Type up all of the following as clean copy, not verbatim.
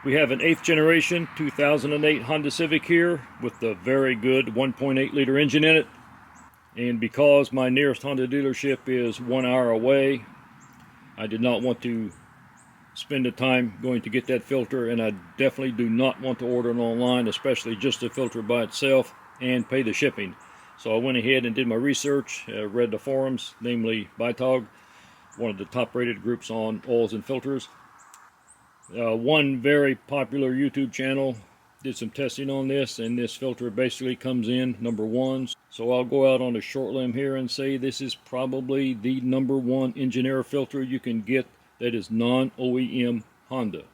We have an 8th generation 2008 Honda Civic here with the very good 1.8 liter engine in it. And because my nearest Honda dealership is 1 hour away, I did not want to spend the time going to get that filter, and I definitely do not want to order it online, especially just the filter by itself, and pay the shipping. So I went ahead and did my research, read the forums, namely Bitog, one of the top rated groups on oils and filters. One very popular YouTube channel did some testing on this, and this filter basically comes in number 1. So I'll go out on a short limb here and say this is probably the number 1 engine air filter you can get that is non-OEM Honda.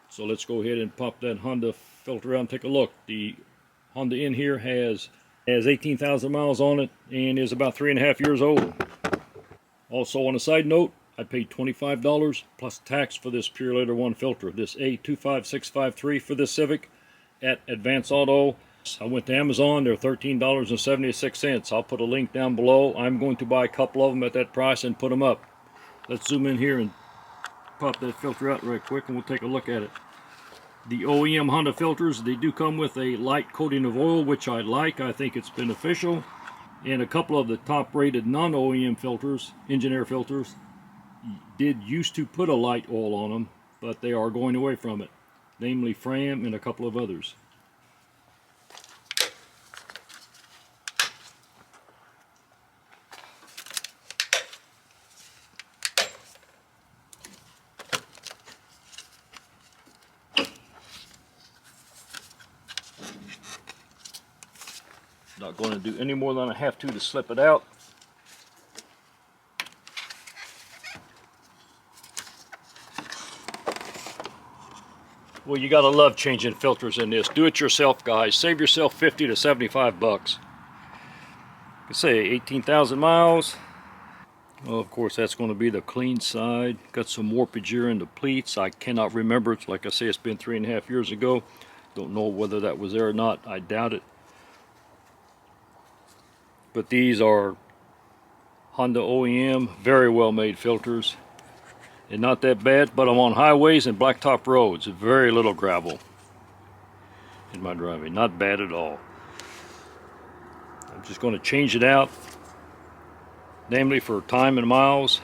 So let's go ahead and pop that Honda filter out and take a look. The Honda in here has 18,000 miles on it and is about 3.5 years old. Also, on a side note, I paid $25 plus tax for this Purolator One filter, this A25653 for this Civic at Advance Auto. I went to Amazon, they're $13.76. I'll put a link down below. I'm going to buy a couple of them at that price and put them up. Let's zoom in here and pop that filter out right quick and we'll take a look at it. The OEM Honda filters, they do come with a light coating of oil, which I like. I think it's beneficial. And a couple of the top rated non-OEM filters, engine air filters, did used to put a light oil on them, but they are going away from it, namely Fram and a couple of others. Not going to do any more than I have to slip it out. Well, you gotta love changing filters in this. Do it yourself, guys. Save yourself 50 to 75 bucks. I say 18,000 miles. Well, of course, that's going to be the clean side. Got some warpage here in the pleats. I cannot remember. Like I say, it's been 3.5 years ago. Don't know whether that was there or not. I doubt it. But these are Honda OEM, very well made filters. And not that bad, but I'm on highways and blacktop roads. Very little gravel in my driving. Not bad at all. I'm just going to change it out, namely for time and miles.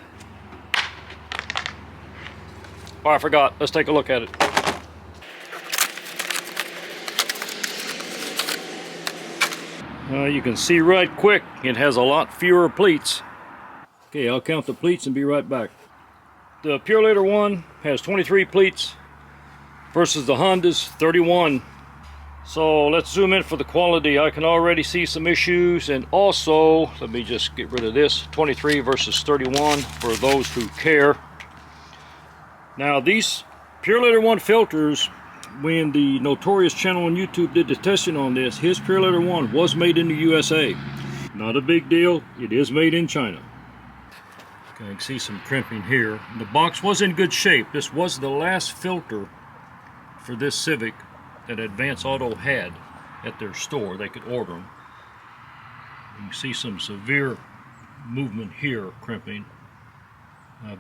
Oh, I forgot. Let's take a look at it. You can see right quick it has a lot fewer pleats. Okay, I'll count the pleats and be right back. The Purolator One has 23 pleats versus the Honda's 31. So let's zoom in for the quality. I can already see some issues, and also, let me just get rid of this, 23 versus 31 for those who care. Now these Purolator One filters, when the notorious channel on YouTube did the testing on this, his Purolator One was made in the USA. Not a big deal, it is made in China. Okay, you can see some crimping here. The box was in good shape. This was the last filter for this Civic that Advance Auto had at their store. They could order them. You can see some severe movement here, crimping.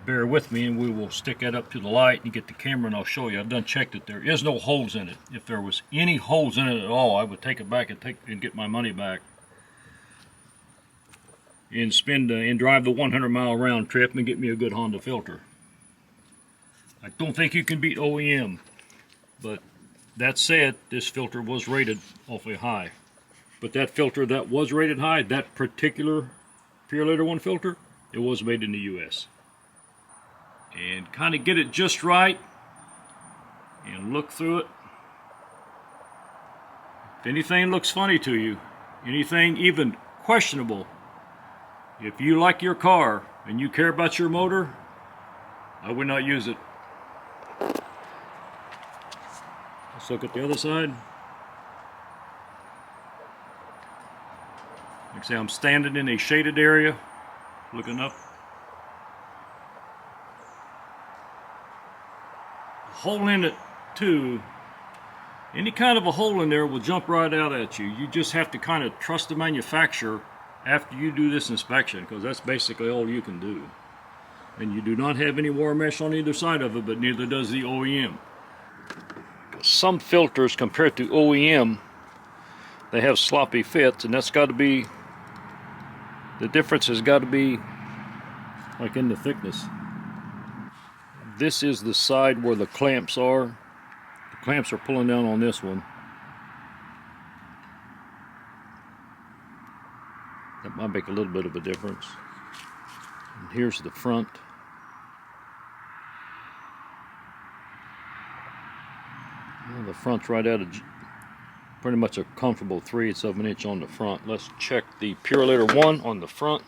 Bear with me and we will stick that up to the light and get the camera and I'll show you. I've done checked it. There is no holes in it. If there was any holes in it at all, I would take it back and get my money back. And drive the 100-mile round trip and get me a good Honda filter. I don't think you can beat OEM, but that said, this filter was rated awfully high. But that filter that was rated high, that particular Purolator One filter, it was made in the US. And kind of get it just right and look through it. If anything looks funny to you, anything even questionable, if you like your car and you care about your motor, I would not use it. Let's look at the other side. Like I say, I'm standing in a shaded area, looking up. A hole in it too. Any kind of a hole in there will jump right out at you. You just have to kind of trust the manufacturer after you do this inspection, because that's basically all you can do. And you do not have any wire mesh on either side of it, but neither does the OEM. some filters compared to OEM, they have sloppy fits, and that's got to be, the difference has got to be like in the thickness. This is the side where the clamps are. The clamps are pulling down on this one. That might make a little bit of a difference. And here's the front. Well, the front's right at pretty much a comfortable 3/8 of an inch on the front. Let's check the Purolator One on the front.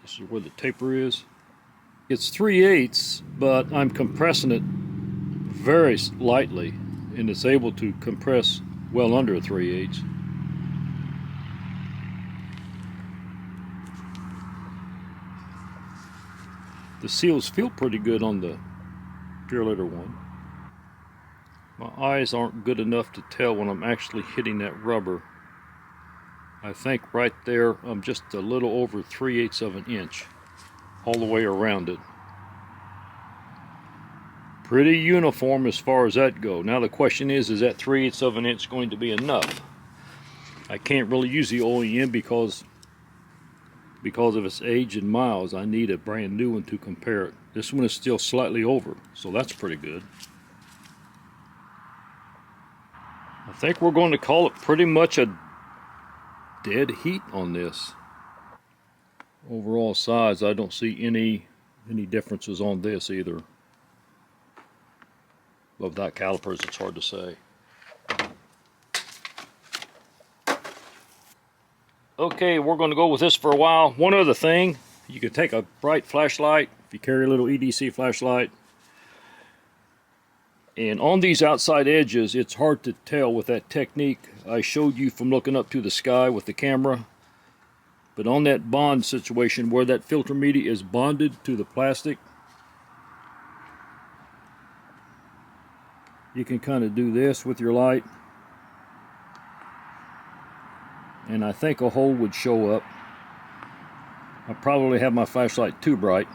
This is where the taper is. It's 3/8, but I'm compressing it very lightly, and it's able to compress well under a 3/8. The seals feel pretty good on the Purolator One. My eyes aren't good enough to tell when I'm actually hitting that rubber. I think right there I'm just a little over 3/8 of an inch all the way around it. Pretty uniform as far as that goes. Now the question is that 3/8 of an inch going to be enough? I can't really use the OEM because of its age and miles. I need a brand new one to compare it. This one is still slightly over, so that's pretty good. I think we're going to call it pretty much a dead heat on this. Overall size, I don't see any differences on this either. But without calipers, it's hard to say. Okay, we're going to go with this for a while. One other thing, you can take a bright flashlight, if you carry a little EDC flashlight, and on these outside edges, it's hard to tell with that technique I showed you from looking up to the sky with the camera. But on that bond situation where that filter media is bonded to the plastic, you can kind of do this with your light, and I think a hole would show up. I probably have my flashlight too bright.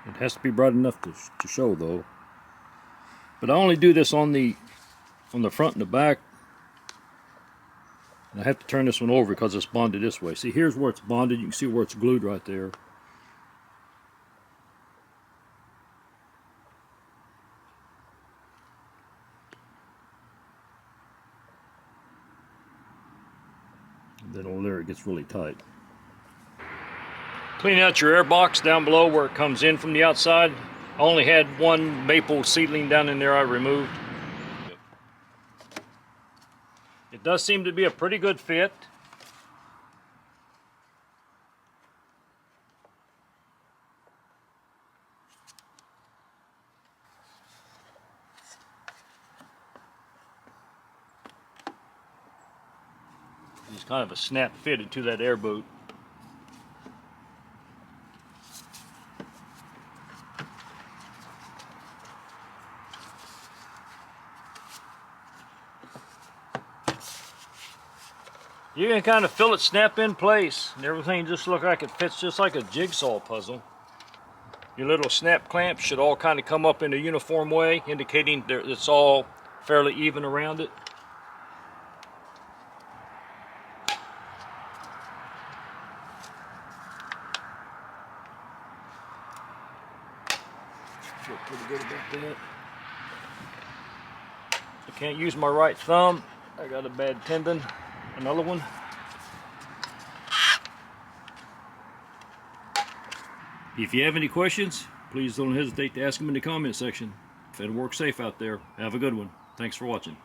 It has to be bright enough to show though. But I only do this on the front and the back. And I have to turn this one over because it's bonded this way. See, here's where it's bonded. You can see where it's glued right there. And then over there it gets really tight. Clean out your air box down below where it comes in from the outside. I only had one maple seedling down in there I removed. It does seem to be a pretty good fit. It's kind of a snap fitted to that air boot. You can kind of feel it snap in place, and everything just looks like it fits just like a jigsaw puzzle. Your little snap clamps should all kind of come up in a uniform way, indicating that it's all fairly even around it. Feel pretty good about that. I can't use my right thumb. I got a bad tendon. Another one. If you have any questions, please don't hesitate to ask them in the comment section. Better work safe out there. Have a good one. Thanks for watching.